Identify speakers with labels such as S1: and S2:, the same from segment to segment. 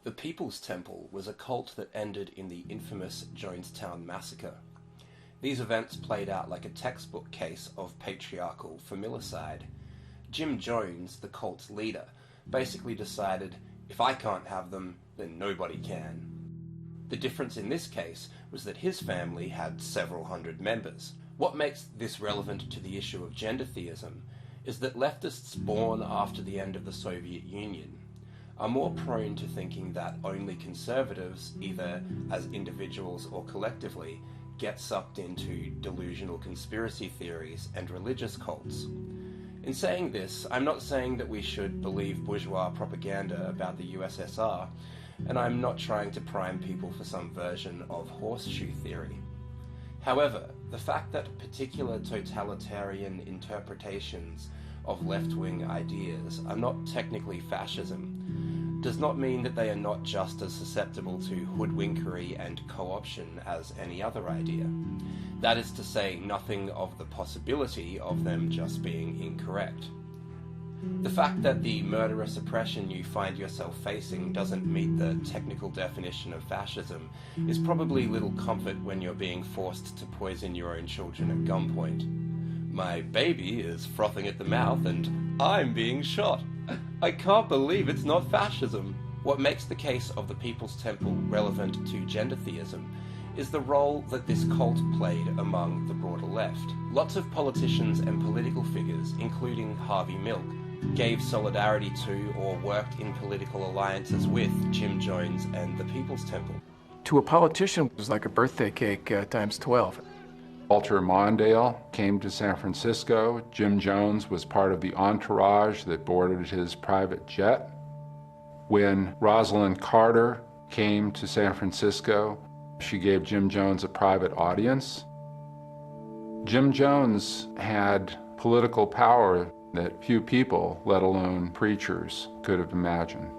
S1: The People's Temple was a cult that ended in the infamous Jonestown massacre. These events played out like a textbook case of patriarchal familicide. Jim Jones, the cult's leader, basically decided, if I can't have them, then nobody can. The difference in this case was that his family had several hundred members. What makes this relevant to the issue of gender theism is that leftists born after the end of the Soviet Union are more prone to thinking that only conservatives, either as individuals or collectively, get sucked into delusional conspiracy theories and religious cults. In saying this, I'm not saying that we should believe bourgeois propaganda about the USSR, and I'm not trying to prime people for some version of horseshoe theory. However, the fact that particular totalitarian interpretations of left-wing ideas are not technically fascism does not mean that they are not just as susceptible to hoodwinkery and co-option as any other idea. That is to say, nothing of the possibility of them just being incorrect. The fact that the murderous oppression you find yourself facing doesn't meet the technical definition of fascism is probably little comfort when you're being forced to poison your own children at gunpoint. My baby is frothing at the mouth and I'm being shot. I can't believe it's not fascism. What makes the case of the People's Temple relevant to gender theism is the role that this cult played among the broader left. Lots of politicians and political figures, including Harvey Milk, gave solidarity to or worked in political alliances with Jim Jones and the People's Temple.
S2: To a politician, it was like a birthday cake times 12.
S3: Walter Mondale came to San Francisco. Jim Jones was part of the entourage that boarded his private jet. When Rosalind Carter came to San Francisco, she gave Jim Jones a private audience. Jim Jones had political power that few people, let alone preachers, could have imagined.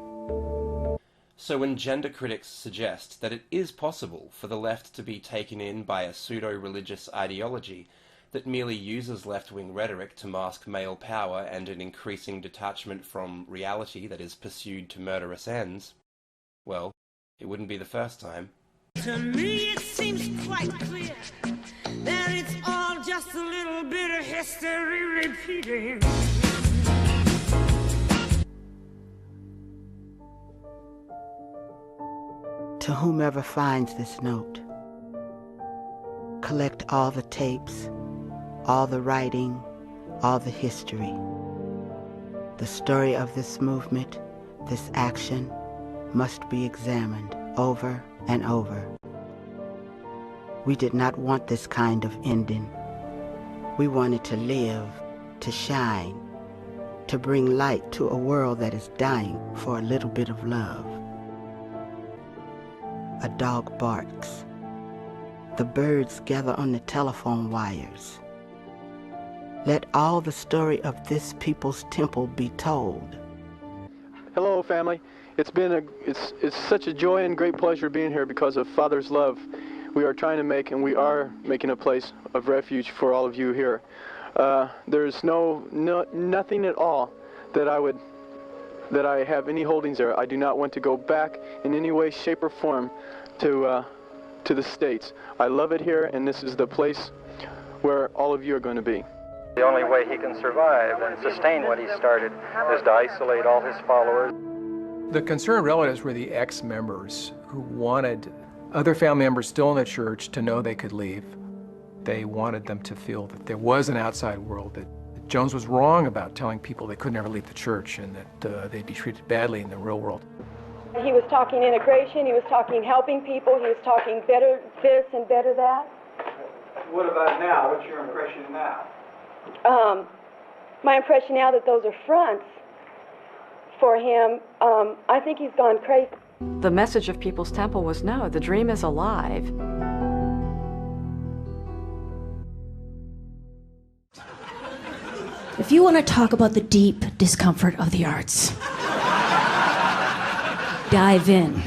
S1: So when gender critics suggest that it is possible for the left to be taken in by a pseudo-religious ideology that merely uses left-wing rhetoric to mask male power and an increasing detachment from reality that is pursued to murderous ends, well, it wouldn't be the first time.
S4: To me it seems quite clear that it's all just a little bit of history repeating.
S5: To whomever finds this note, collect all the tapes, all the writing, all the history. The story of this movement, this action, must be examined over and over. We did not want this kind of ending. We wanted to live, to shine, to bring light to a world that is dying for a little bit of love. A dog barks. The birds gather on the telephone wires. Let all the story of this People's Temple be told.
S6: Hello, family. It's such a joy and great pleasure being here because of Father's love. We are trying to make, and we are making, a place of refuge for all of you here. There's nothing at all that I have any holdings there. I do not want to go back in any way, shape, or form to the States. I love it here, and this is the place where all of you are going to be.
S7: The only way he can survive and sustain what he started is to isolate all his followers.
S2: The concerned relatives were the ex-members who wanted other family members still in the church to know they could leave. They wanted them to feel that there was an outside world, that Jones was wrong about telling people they could never leave the church and that they'd be treated badly in the real world.
S8: He was talking integration, he was talking helping people, he was talking better this and better that.
S9: What about now? What's your impression now?
S8: My impression now that those are fronts for him. I think he's gone crazy.
S10: The message of People's Temple was, no, the dream is alive.
S11: If you want to talk about the deep discomfort of the arts, dive in.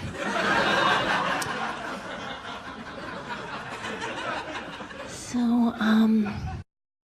S11: So,